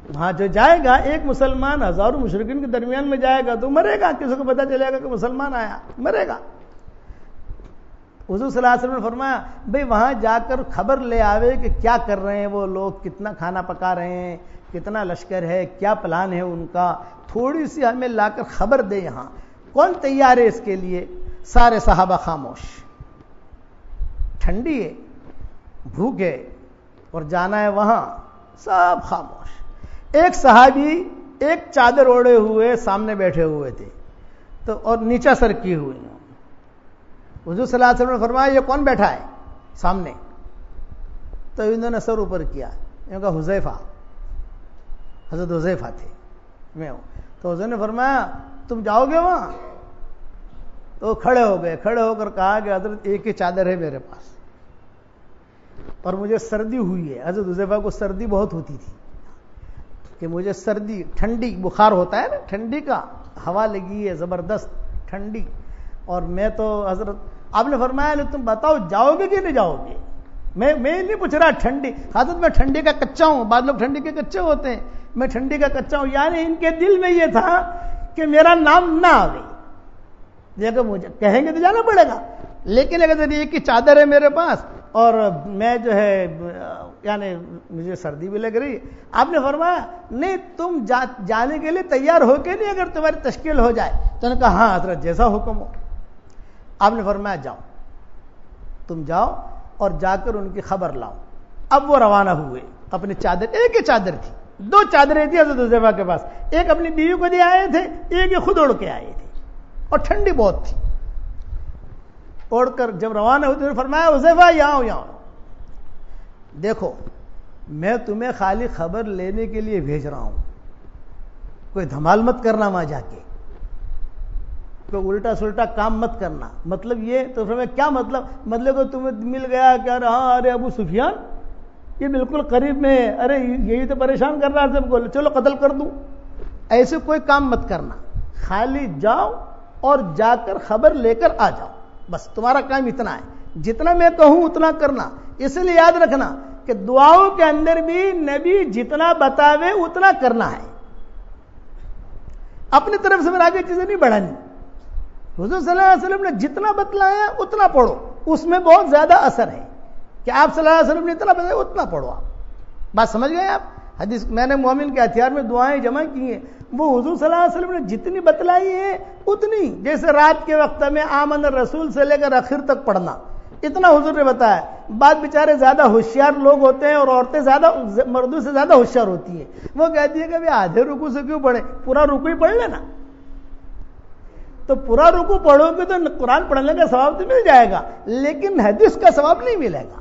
وہاں جو جائے گا ایک مسلمان ہزاروں مشرکین کے درمیان میں جائے گا تو مرے گا، کسی کو پتہ چلے گا کہ مسلمان آیا، مرے گا. حضور صلی اللہ علیہ وسلم نے فرمایا بھئی وہاں جا کر خبر لے آوے کہ کیا کر رہے ہیں وہ لوگ، کتنا کھانا پکا رہے ہیں، کتنا لشکر ہے، کیا پلان ہے ان کا، تھوڑی سی ہمیں لا کر خبر دے یہاں کون تیار ہے اس کے لیے. سارے صحابہ خاموش، ٹھنڈی ہے، بھوک ہے اور جانا ہے وہاں، سب خاموش. ایک صحابی ایک چادر اوڑے ہوئے سامنے بیٹھے ہوئے تھے تو اور نیچا سر کیے ہوئے. حضور صلی اللہ علیہ وسلم نے فرمایا یہ کون بیٹھا ہے سامنے؟ تو انہوں نے سر اوپر کیا، ان کا حذیفہ، حضرت حذیفہ تھے، میں ہوں. تو حضور نے فرمایا تم جاؤ گے وہاں؟ تو کھڑے ہو گئے، کھڑے ہو کر کہا کہ حضرت ایک ہی چادر ہے میرے پاس اور مجھے سردی ہوئی ہے. حضرت حذیفہ کو سردی بہت ہوتی تھی کہ مجھے سردی، ٹھنڈی بخار ہوتا ہے نا، ٹھنڈی کا، ہوا لگی ہے زبردست ٹھنڈی، اور میں تو حضرت آپ نے فرمایا تم بتاؤ جاؤ گے کہ نہیں جاؤ گے؟ میں نہیں پوچھ رہا ٹھنڈی، حضرت میں ٹھنڈی کا کچا ہوں، بعض لوگ ٹھنڈی کے کچے ہوتے ہیں، میں ٹھنڈی کا کچا ہوں. یعنی ان کے دل میں یہ تھا کہ میرا نام نہ آوے، دیکھو مجھے کہیں گے تو جانا پڑے گا، لیکن اگر ایک کی چادر ہے میرے پاس اور میں جو ہے یعنی مجھے سردی بھی لگ رہی. آپ نے فرمایا نہیں تم جانے کے لیے تیار ہو کے نہیں، اگر تمہاری تشکیل ہو جائے. تو نے کہا ہاں حضرت جیسا حکم ہو. آپ نے فرمایا جاؤ، تم جاؤ اور جا کر ان کی خبر لاؤ. اب وہ روانہ ہوئے، اپنی چادر، ایک ہی چادر تھی، دو چادریں تھیں حضرت حذیفہ کے پاس، ایک اپنی بیوی کو دے آئے تھے، ایک ہی خود اوڑھ کے آئے تھے، اور ٹھنڈی بہت تھی. اوڑھ کر جب روانہ ہوئے تو فرمایا حذیفہ یہاں دیکھو میں تمہیں خالی خبر لینے کے لیے بھیج رہا ہوں، کوئی دھمال مت کرنا وہاں جا کے، کوئی الٹا سلٹا کام مت کرنا. مطلب یہ تو فرمایا کیا مطلب کہ تمہیں مل گیا کہ ہاں ارے ابو سفیان یہ بالکل قریب میں، ارے یہی تو پریشان کر رہا ہے سب کو، چلو قتل کر دوں. ایسے کوئی کام مت کرنا، خالی جاؤ اور جا کر خبر لے کر آ جاؤ، بس تمہارا کام اتنا ہے، جتنا میں کہوں اتنا کرنا. اس لیے یاد رکھنا کہ دعاؤں کے اندر بھی نبی جتنا بتاوے اتنا کرنا ہے، اپنی طرف سے میرے آگے چیزیں نہیں بڑھانی. حضور صلی اللہ علیہ وسلم نے جتنا بتلایا اتنا پڑھو، اس میں بہت زیادہ اثر ہے کہ آپ صلی اللہ علیہ وسلم نے اتنا بتایا اتنا پڑھو. آپ بات سمجھ گئے آپ؟ حدیث میں نے مومن کے ہتھیار میں دعائیں جمع کی ہیں، وہ حضور صلی اللہ علیہ وسلم نے جتنی بتلائی ہے اتنی. جیسے رات کے وقت میں آمن الرسول سے لے کر آخر تک پڑھنا، اتنا حضور نے بتایا. بعض بیچارے زیادہ ہوشیار لوگ ہوتے ہیں اور عورتیں زیادہ مردوں سے زیادہ ہوشیار ہوتی ہیں، وہ کہتی ہے کہ آدھے رکوع سے کیوں پڑھے، پورا رکوع ہی پڑھ لینا. تو پورا رکوع پڑھو گے تو قرآن پڑھنے کا ثواب تو مل جائے گا، لیکن حدیث کا ثواب نہیں ملے گا.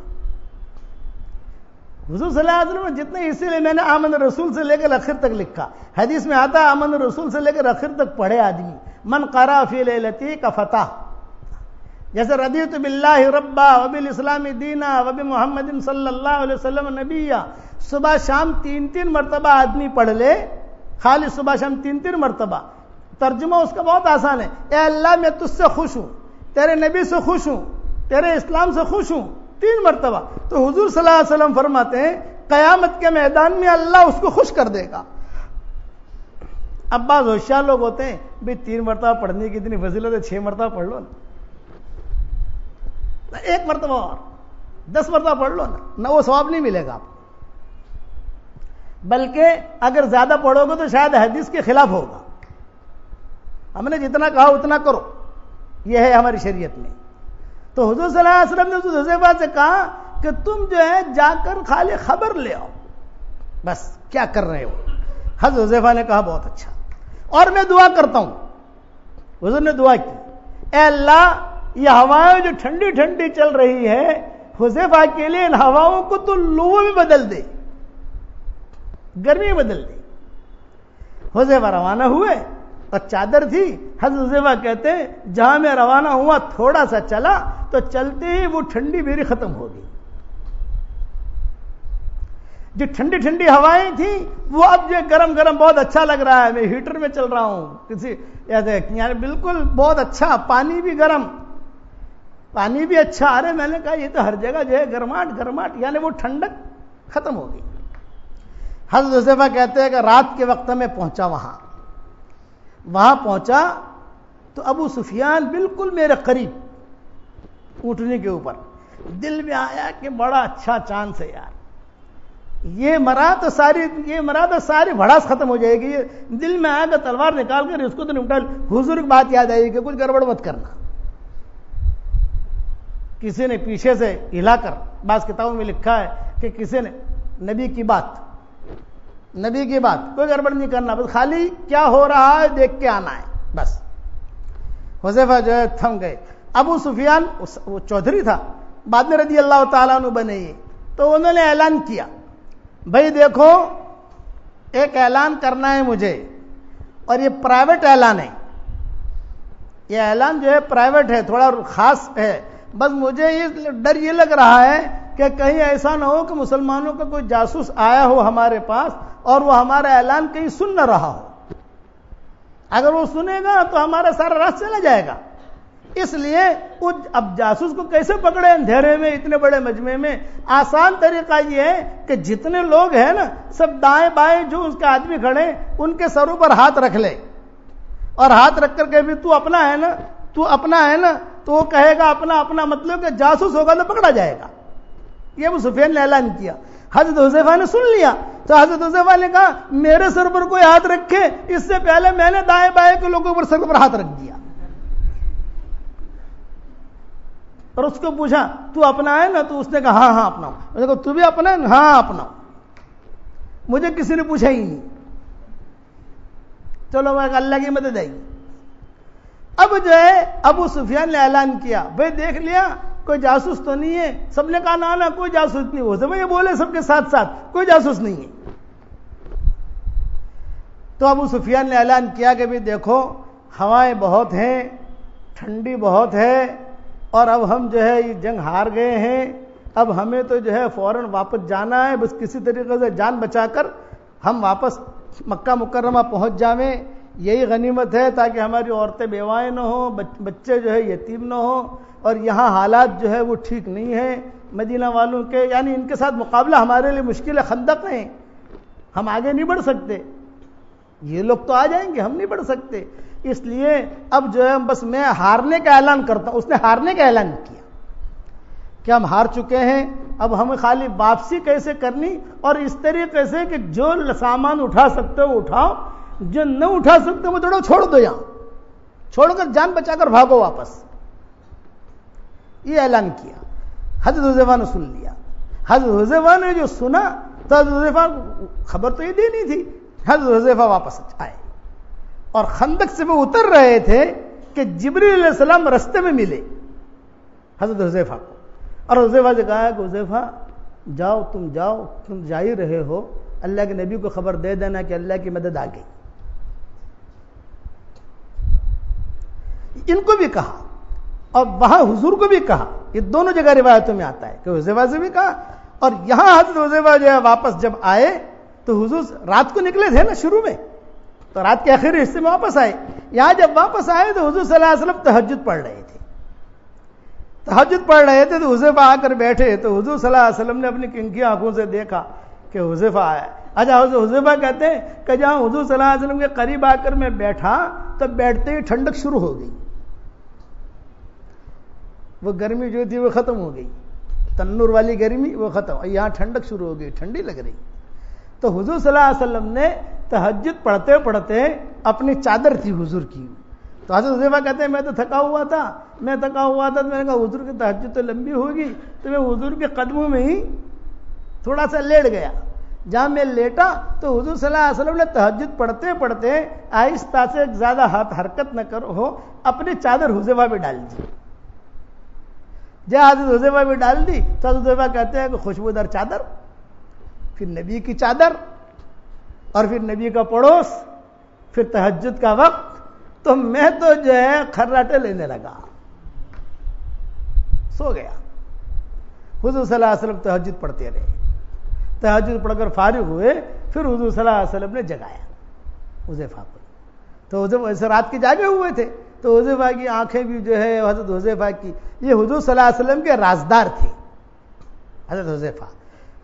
حضور صلی اللہ علیہ وسلم نے جتنے، اسی لیے میں نے آمن رسول سے لے کر آخر تک لکھا. حدیث میں آتا ہے آمن رسول سے لے کر آخر تک پڑھے آدمی، من قرأ فی لیلتی کا فتح. جیسے رضیت باللہ ربا وبالاسلام دینا وبمحمد صلی اللہ علیہ وسلم نبیا، صبح شام 3 مرتبہ آدمی پڑھ لے، خالی صبح شام 3 مرتبہ. ترجمہ اس کا بہت آسان ہے، اے اللہ میں تجھ سے خوش ہوں، تیرے نبی سے خوش ہوں، تیرے اسلام سے خوش ہوں، 3 مرتبہ. تو حضور صلی اللہ علیہ وسلم فرماتے ہیں قیامت کے میدان میں اللہ اس کو خوش کر دے گا. اب بعض ہوشیار لوگ ہوتے ہیں بھائی 3 مرتبہ پڑھنے کی اتنی فضیلت ہے 6 مرتبہ پڑھ لو نا، 1 مرتبہ اور 10 مرتبہ پڑھ لو نا، وہ ثواب نہیں ملے گا آپ کو. بلکہ اگر زیادہ پڑھو گے تو شاید حدیث کے خلاف ہوگا. ہم نے جتنا کہا اتنا کرو، یہ ہے ہماری شریعت میں. تو حضور صلی اللہ علیہ وسلم نے حضرت حذیفہ سے کہا کہ تم جو ہے جا کر خالی خبر لے آؤ، بس کیا کر رہے ہو. حضرت حذیفہ نے کہا بہت اچھا، اور میں دعا کرتا ہوں. حضور نے دعا کی، اے اللہ یہ ہوائیں جو ٹھنڈی ٹھنڈی چل رہی ہے حذیفہ کے لیے ان ہواؤں کو تو لو میں بدل دے، گرمی میں بدل دے. حذیفہ روانہ ہوئے اور چادر تھی. حضرت حذیفہ کہتے ہیں جہاں میں روانہ ہوا تھوڑا سا چلا تو چلتے ہی وہ ٹھنڈی بیری ختم ہو گئی. جو ٹھنڈی ٹھنڈی ہوائیں تھیں وہ اب جو گرم گرم بہت اچھا لگ رہا ہے، میں ہیٹر میں چل رہا ہوں کسی یعنی بالکل بہت اچھا. پانی بھی گرم، پانی بھی اچھا. ارے میں نے کہا یہ تو ہر جگہ جو ہے گرماٹ گرماٹ، یعنی وہ ٹھنڈک ختم ہو گئی. حضرت حذیفہ کہتے ہیں کہ رات کے وقت میں پہنچا، وہاں پہنچا تو ابو سفیان بالکل میرے قریب اونٹنے کے اوپر. دل میں آیا کہ بڑا اچھا چانس ہے یار، یہ مرا تو ساری بھڑاس ختم ہو جائے گی. یہ دل میں آیا کہ تلوار نکال کر اس کو تو نپٹا. حضور کی بات یاد آئی کہ کچھ گڑبڑ مت کرنا. کسی نے پیچھے سے ہلا کر، بعض کتابوں میں لکھا ہے کہ کسی نے نبی کی بات کوئی گڑبڑ نہیں کرنا، بس خالی کیا ہو رہا ہے دیکھ کے آنا ہے بس. حذیفہ جو ہے تھم گئے. ابو سفیان وہ چودھری تھا، بعد میں رضی اللہ تعالیٰ عنہ بنے. تو انہوں نے اعلان کیا بھائی دیکھو ایک اعلان کرنا ہے مجھے، اور یہ پرائیویٹ اعلان ہے. یہ اعلان جو ہے پرائیویٹ ہے، تھوڑا خاص ہے. بس مجھے یہ ڈر یہ لگ رہا ہے کہ کہیں ایسا نہ ہو کہ مسلمانوں کا کوئی جاسوس آیا ہو ہمارے پاس اور وہ ہمارا اعلان کہیں سن نہ رہا ہو. اگر وہ سنے گا تو ہمارا سارا راز چلا جائے گا. اس لیے اب جاسوس کو کیسے پکڑے اندھیرے میں اتنے بڑے مجمع میں؟ آسان طریقہ یہ ہے کہ جتنے لوگ ہیں نا سب دائیں بائیں جو اس کے آدمی کھڑے ان کے سروں پر ہاتھ رکھ لے، اور ہاتھ رکھ کر کے بھی تو اپنا ہے نا تو وہ کہے گا اپنا مطلب کہ جاسوس ہوگا تو پکڑا جائے گا. یہ ابو سفیان نے اعلان کیا. حضرت حذیفہ نے سن لیا تو حضرت حذیفہ نے کہا میرے سر پر کوئی ہاتھ رکھے اس سے پہلے میں نے دائیں بائیں کے لوگوں پر سر پر ہاتھ رکھ دیا. اور اس کو پوچھا تو اپنا ہے نا؟ تو اس نے کہا ہاں اپنا ہوں. میں نے کہا تو بھی اپنا ہے؟ ہاں اپنا ہوں. مجھے کسی نے پوچھا ہی نہیں. چلو میں اللہ کی مدد آئی. اب جو ہے ابو سفیان نے اعلان کیا بھائی دیکھ لیا کوئی جاسوس تو نہیں ہے. سب نے کہا نا کوئی جاسوس نہیں. ہو سکتا یہ بولے سب کے ساتھ کوئی جاسوس نہیں ہے. تو ابو سفیان نے اعلان کیا کہ بھی دیکھو ہوائیں بہت ہیں، ٹھنڈی بہت ہے، اور اب ہم جو ہے یہ جنگ ہار گئے ہیں. اب ہمیں تو جو ہے فوراً واپس جانا ہے. بس کسی طریقے سے جان بچا کر ہم واپس مکہ مکرمہ پہنچ جاویں، یہی غنیمت ہے تاکہ ہماری عورتیں بیوائیں نہ ہوں، بچے جو ہے یتیم نہ ہوں. اور یہاں حالات جو ہے وہ ٹھیک نہیں ہیں مدینہ والوں کے، یعنی ان کے ساتھ مقابلہ ہمارے لیے مشکل ہے، خندق ہیں، ہم آگے نہیں بڑھ سکتے. یہ لوگ تو آ جائیں گے، ہم نہیں بڑھ سکتے. اس لیے اب جو ہے بس میں ہارنے کا اعلان کرتا ہوں. اس نے ہارنے کا اعلان کیا کہ ہم ہار چکے ہیں، اب ہمیں خالی واپسی کیسے کرنی، اور اس طریقے سے کہ جو سامان اٹھا سکتے ہو اٹھاؤ، جو نہ اٹھا سکتے وہ تھوڑا چھوڑ دو، یہاں چھوڑ کر جان بچا کر بھاگو واپس. یہ اعلان کیا. حضرت حذیفہ نے سن لیا. حضرت حذیفہ نے جو سنا تو حضرت حذیفہ خبر تو یہ دینی تھی. حضرت حذیفہ واپس آئے اور خندق سے وہ اتر رہے تھے کہ جبریل علیہ السلام رستے میں ملے حضرت حذیفہ کو، اور حذیفہ سے کہا کہ حذیفہ جاؤ تم جا ہی رہے ہو، اللہ کے نبی کو خبر دے دینا کہ اللہ کی مدد آ گئی. ان کو بھی کہا اور وہاں حضور کو بھی کہا. یہ دونوں جگہ روایتوں میں آتا ہے کہ حذیفہ سے بھی کہا. اور یہاں حضرت حذیفہ جو ہے واپس جب آئے تو حضور رات کو نکلے تھے نا شروع میں، تو رات کے آخری حصے میں واپس آئے. یہاں جب واپس آئے تو حضور صلی اللہ علیہ وسلم تہجد پڑھ رہے تھے. تہجد پڑھ رہے تھے تو حذیفہ آ کر بیٹھے تو حضور صلی اللہ علیہ وسلم نے اپنی کنکی آنکھوں سے دیکھا کہ حذیفہ آیا. اچھا حذیفہ کہتے ہیں کہ جہاں حضور صلی اللہ علیہ وسلم کے قریب آ کر میں بیٹھا تو بیٹھتے ہی ٹھنڈک شروع ہو گئی. وہ گرمی جو تھی وہ ختم ہو گئی, تنور والی گرمی وہ ختم, یہاں ٹھنڈک شروع ہو گئی, ٹھنڈی لگ رہی. تو حضور صلی اللہ علیہ وسلم نے تہجد پڑھتے پڑھتے اپنی چادر تھی حضور کی, تو حضرت حذیفہ کہتے ہیں میں تو تھکا ہوا تھا تو میں نے کہا حضور کی تہجد تو لمبی ہوگی, تو میں حضور کے قدموں میں ہی تھوڑا سا لیٹ گیا. جہاں میں لیٹا تو حضور صلی اللہ علیہ وسلم نے تہجد پڑھتے پڑھتے آہستہ سے زیادہ ہاتھ حرکت نہ کرو اپنی چادر حذیفہ پہ ڈال دی. جب حضرت حذیفہ پہ ڈال دی تو حضرت حذیفہ کہتے ہیں کہ خوشبودار چادر, پھر نبی کی چادر, اور پھر نبی کا پڑوس, پھر تہجد کا وقت, تو میں تو جو ہے کھراٹے لینے لگا, سو گیا. حضور صلی اللہ علیہ وسلم تہجد پڑھتے رہے, تہجد پڑھ کر فارغ ہوئے, پھر حضور صلی اللہ علیہ وسلم نے جگایا حذیفہ کو. تو حذیفہ ایسے رات کے جاگے ہوئے تھے, تو حذیفہ کی آنکھیں بھی جو ہے حضرت حذیفہ کی, یہ حضور صلی اللہ علیہ وسلم کے رازدار تھے حضرت حذیفہ.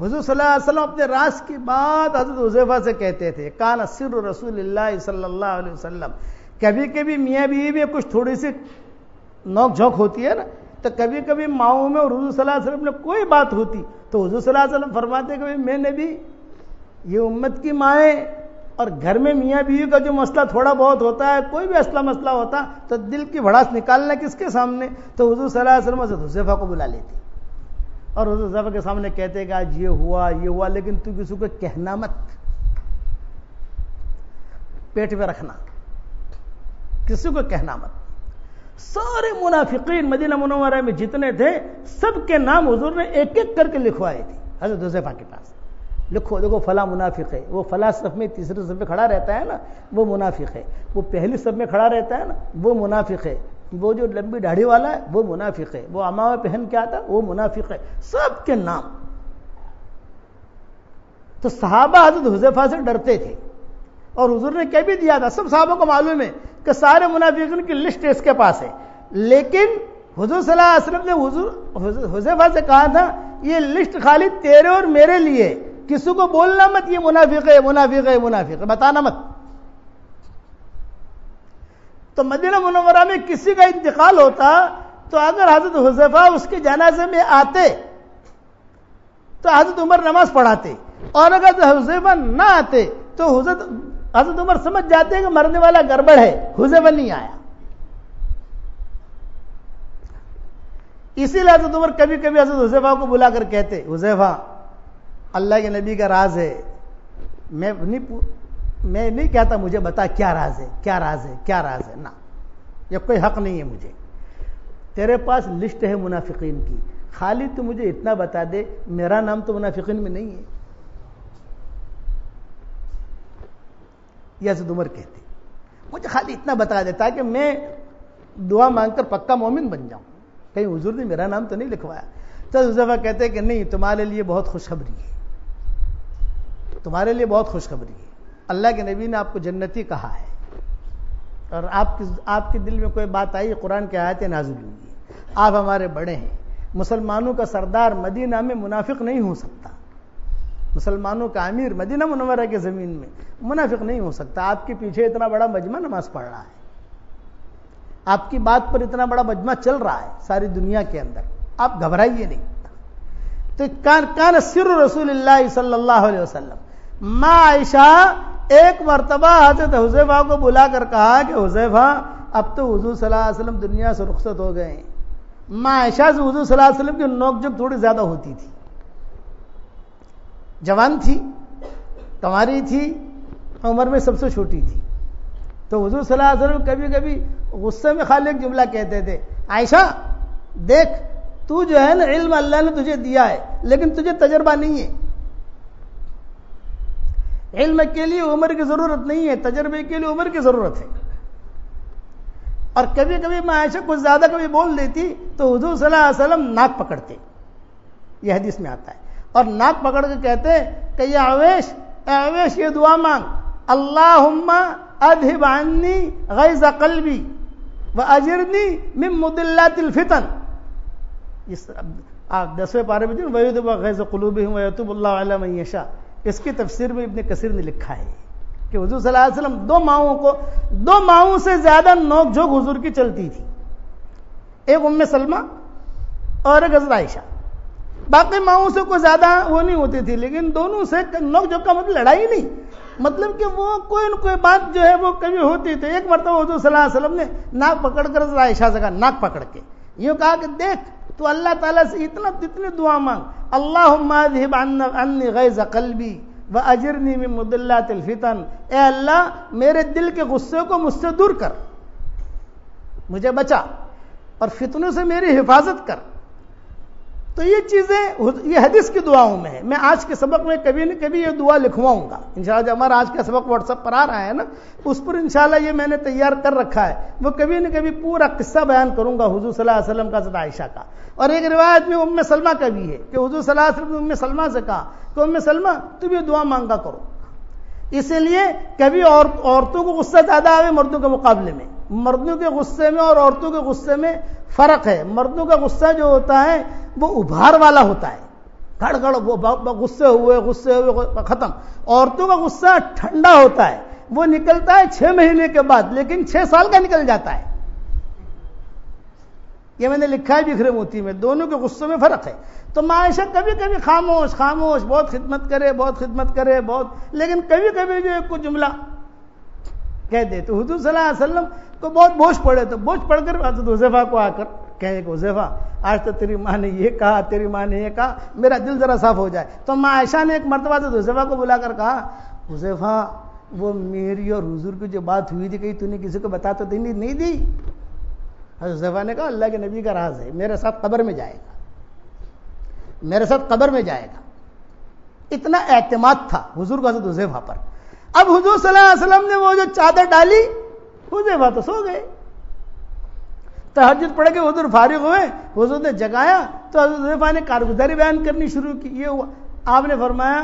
حضور صلی اللہ علیہ وسلم اپنے راز کی بات حضرت حذیفہ سے کہتے تھے, کان سر رسول اللہ صلی اللہ علیہ وسلم. کبھی کبھی میاں بیوی میں کچھ تھوڑی سی نوک جھونک ہوتی ہے نا, تو کبھی کبھی ماؤں میں اور حضور صلی اللہ علیہ وسلم نے کوئی بات ہوتی تو حضور صلی اللہ علیہ وسلم فرماتے کہ میں نے بھی یہ امت کی مائیں, اور گھر میں میاں بیوی کا جو مسئلہ تھوڑا بہت ہوتا ہے, کوئی بھی مسئلہ ہوتا تو دل کی بھڑاس نکالنا کس کے سامنے, تو حضور صلی اللہ علیہ وسلم حضرت حذیفہ کو بلا لیتے اور حضرت حذیفہ کے سامنے کہتے کہ آج یہ ہوا لیکن تو کسی کو کہنا مت, پیٹ میں رکھنا, کسی کو کہنا مت. سارے منافقین مدینہ منورہ میں جتنے تھے سب کے نام حضور نے ایک ایک کر کے لکھوائے تھے حضرت حذیفہ کے پاس. لکھو دیکھو فلاں منافق ہے, وہ فلاں صف میں تیسرے صف میں کھڑا رہتا ہے نا وہ منافق ہے, وہ پہلی صف میں کھڑا رہتا ہے نا وہ منافق ہے, وہ جو لمبی داڑھی والا ہے وہ منافق ہے, وہ عمامہ پہن کے آتا ہے وہ منافق ہے, سب کے نام. تو صحابہ حضرت حذیفہ سے ڈرتے تھے, اور حضور نے کہہ بھی دیا تھا, سب صحابہ کو معلوم ہے کہ سارے منافقین کی لسٹ اس کے پاس ہے, لیکن حضور صلی اللہ علیہ وسلم نے حضور حذیفہ سے کہا تھا یہ لسٹ خالی تیرے اور میرے لیے, کسی کو بولنا مت یہ منافق ہے منافق ہے منافق ہے, بتانا مت. تو مدینہ منورہ میں کسی کا انتقال ہوتا تو اگر حضرت حذیفہ اس کے جنازے میں آتے تو حضرت عمر نماز پڑھاتے, اور اگر حذیفہ نہ آتے تو حضرت عمر سمجھ جاتے ہیں کہ مرنے والا گڑبڑ ہے, حذیفہ نہیں آیا. اسی لیے حضرت عمر کبھی کبھی حضرت حذیفہ کو بلا کر کہتے, حذیفہ اللہ کے نبی کا راز ہے, میں نہیں کہتا مجھے بتا کیا راز ہے کیا راز ہے کیا راز ہے, نہ یہ کوئی حق نہیں ہے مجھے, تیرے پاس لسٹ ہے منافقین کی, خالی تو مجھے اتنا بتا دے میرا نام تو منافقین میں نہیں ہے. یہ حضرت عمر کہتے مجھے خالی اتنا بتا دے تاکہ میں دعا مانگ کر پکا مومن بن جاؤں, کہیں حضور نے میرا نام تو نہیں لکھوایا. تو حذیفہ کہتے کہ نہیں, تمہارے لیے بہت خوشخبری ہے, تمہارے لیے بہت خوشخبری ہے, اللہ کے نبی نے آپ کو جنتی کہا ہے, اور آپ کے دل میں کوئی بات آئی, قرآن کی آیتیں نازل ہوئی, آپ ہمارے بڑے ہیں, مسلمانوں کا سردار مدینہ میں منافق نہیں ہو سکتا, مسلمانوں کا امیر مدینہ منورہ کے زمین میں منافق نہیں ہو سکتا. آپ کے پیچھے اتنا بڑا مجمع نماز پڑھ رہا ہے, آپ کی بات پر اتنا بڑا مجمع چل رہا ہے ساری دنیا کے اندر, آپ گھبرائیے نہیں. تو کان سر رسول اللہ صلی اللہ علیہ وسلم. ماں عائشہ ایک مرتبہ حضرت حذیفہ کو بلا کر کہا کہ حذیفہ اب تو حضور صلی اللہ علیہ وسلم دنیا سے رخصت ہو گئے ہیں. ماں عائشہ سے حضور صلی اللہ علیہ وسلم کی نوک جھوک تھوڑی زیادہ ہوتی تھی, جوان تھی, کنواری تھی, عمر میں سب سے چھوٹی تھی. تو حضور صلی اللہ علیہ وسلم کبھی کبھی غصے میں خالی ایک جملہ کہتے تھے, عائشہ دیکھ تو جو ہے نا علم اللہ نے تجھے دیا ہے لیکن تجھے تجربہ نہیں ہے, علم کے لیے عمر کی ضرورت نہیں ہے, تجربے کے لیے عمر کی ضرورت ہے. اور کبھی کبھی میں عائشہ کچھ زیادہ کبھی بول دیتی تو حضور صلی اللہ علیہ وسلم ناک پکڑتے, یہ حدیث میں آتا ہے, اور ناک پکڑ کے کہتے کہ یہ اویش یہ دعا مانگ, اللہم اذہب عنی غیظ قلبی واجرنی من مضلات الفتن. آپ 10ویں پارے میں جو وَيُذْهِبُ غَيْظَ قُلُوبِهِمْ وَيَتُوبُ اللَّهُ عَلَىٰ مَن يَشَاءُ، اس کی تفسیر میں ابن کثیر نے لکھا ہے کہ حضور صلی اللہ علیہ وسلم دو ماؤں سے زیادہ نوک جھوک حضور کی چلتی تھی، ایک ام سلمہ اور ایک حضرت عائشہ، باقی ماؤں سے کوئی زیادہ وہ نہیں ہوتی تھی، لیکن دونوں سے نوک جھوک کا مطلب لڑائی نہیں، مطلب کہ وہ کوئی نہ کوئی بات جو ہے وہ کبھی ہوتی تھی۔ ایک مرتبہ حضور صلی اللہ علیہ وسلم نے ناک پکڑ کر حضرت عائشہ سے کہا، ناک پکڑ کے یوں کہا کہ دیکھ تو اللہ تعالیٰ سے اتنی دعا مانگ، اللہم اذھب عنی غیظ قلبی واجرنی من مضلات الفتن، اے اللہ میرے دل کے غصے کو مجھ سے دور کر، مجھے بچا اور فتنوں سے میری حفاظت کر۔ تو یہ چیزیں یہ حدیث کی دعاؤں میں ہے۔ میں آج کے سبق میں کبھی نہ کبھی یہ دعا لکھواؤں گا انشاءاللہ، جب ہمارا آج کا سبق واٹس ایپ پر آ رہا ہے نا، اس پر انشاءاللہ یہ میں نے تیار کر رکھا ہے، وہ کبھی نہ کبھی پورا قصہ بیان کروں گا حضور صلی اللہ علیہ وسلم کا، حضرت عائشہ کا۔ اور ایک روایت میں ام سلمہ کا بھی ہے کہ حضور صلی اللہ علیہ وسلم نے ام سلمہ سے کہا کہ ام سلمہ تم یہ دعا مانگا کرو، اسی لیے کبھی عورتوں کو غصہ زیادہ آئے مردوں کے مقابلے میں، مردوں کے غصے میں اور عورتوں کے غصے میں فرق ہے۔ مردوں کا غصہ جو ہوتا ہے وہ ابھار والا ہوتا ہے، گھڑ گھڑ وہ غصے ہوئے ختم۔ عورتوں کا غصہ ٹھنڈا ہوتا ہے، وہ نکلتا ہے 6 مہینے کے بعد، لیکن 6 سال کا نکل جاتا ہے۔ یہ میں نے لکھا ہے بکھرے موتی میں، دونوں کے غصوں میں فرق ہے۔ تو عائشہ کبھی کبھی خاموش بہت خدمت کرے لیکن کبھی کبھی جو ایک کچھ جملہ کہہ دے تو حضور صلی اللہ علیہ وسلم کو بہت بوجھ پڑے، تو بوجھ پڑ کر حضرت حذیفہ کو آ کر کہے کہ حذیفہ آج تو تیری ماں نے یہ کہا، تیری ماں نے یہ کہا، میرا دل ذرا صاف ہو جائے۔ تو عائشہ نے ایک مرتبہ حضرت حذیفہ کو بلا کر کہا، حذیفہ وہ میری اور حضور کی جو بات ہوئی تھی کہیں تو نے کسی کو بتا تو نہیں دی؟ حضرت حذیفہ نے کہا اللہ کے نبی کا راز ہے، میرے ساتھ قبر میں جائے گا، اتنا اعتماد تھا حضور کو حضرت حذیفہ پر۔ اب حضور صلی اللہ علیہ وسلم نے وہ جو چادر ڈالی، حذیفہ تو سو گئے، تہجد پڑھ کے حضور فارغ ہوئے، حضور نے جگایا تو حضرت حذیفہ نے کارگزاری بیان کرنی شروع کی۔ یہ ہوا، آپ نے فرمایا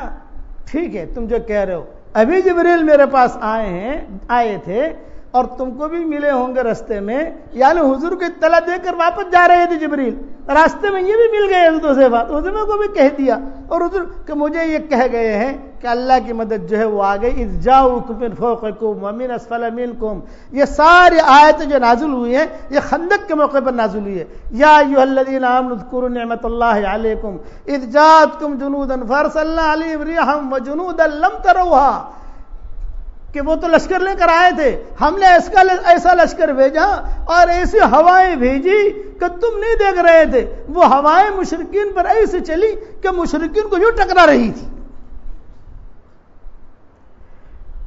ٹھیک ہے تم جو کہہ رہے ہو، ابھی جبریل میرے پاس آئے تھے اور تم کو بھی ملے ہوں گے راستے میں، یعنی حضور کو اطلاع دے کر واپس جا رہے تھے جبریل، راستے میں یہ بھی مل گئے حضرت حذیفہ، تو حذیفہ کو بھی کہہ دیا اور حضور کہ مجھے یہ کہہ گئے ہیں کہ اللہ کی مدد جو ہے وہ آ گئی، اذ جاؤکم من فوقکم ومن اسفل منکم۔ یہ ساری آیتیں جو نازل ہوئی ہیں یہ خندق کے موقع پر نازل ہوئی ہے۔ یا ایھا الذین آمنوا اذکروا نعمت اللہ علیکم اذ جاءتکم جنودا فارسلنا علیہم ریحا وجنودا لم تروها، کہ وہ تو لشکر لے کر آئے تھے، ہم نے ایسا لشکر بھیجا اور ایسی ہوائیں بھیجی کہ تم نہیں دیکھ رہے تھے، وہ ہوائیں مشرکین پر ایسی چلی کہ مشرکین کو یوں ٹکرا رہی تھی،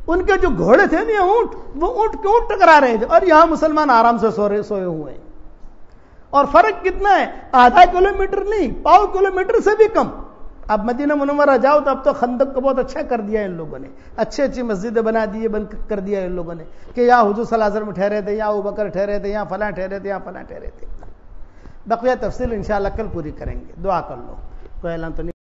ان کے جو گھوڑے تھے نا اونٹ، وہ اونٹ کے اونٹ ٹکرا رہے تھے، اور یہاں مسلمان آرام سے سوئے ہوئے ہیں۔ اور فرق کتنا ہے، آدھا کلومیٹر نہیں، 1.25 کلومیٹر سے بھی کم۔ اب مدینہ منورہ جاؤ تو اب تو خندق کو بہت اچھا کر دیا ان لوگوں نے، اچھی مسجدیں بنا دی، بند کر دیا ان لوگوں نے کہ یہاں حضور صلی اللہ علیہ وسلم ٹھہرے تھے، یہاں ابوبکر ٹھہرے تھے، یہاں فلاں ٹھہرے تھے، یہاں فلاں ٹھہرے تھے۔ بقیہ تفصیل انشاءاللہ کل پوری کریں گے، دعا کر لو، کوئی اعلان تو نہیں۔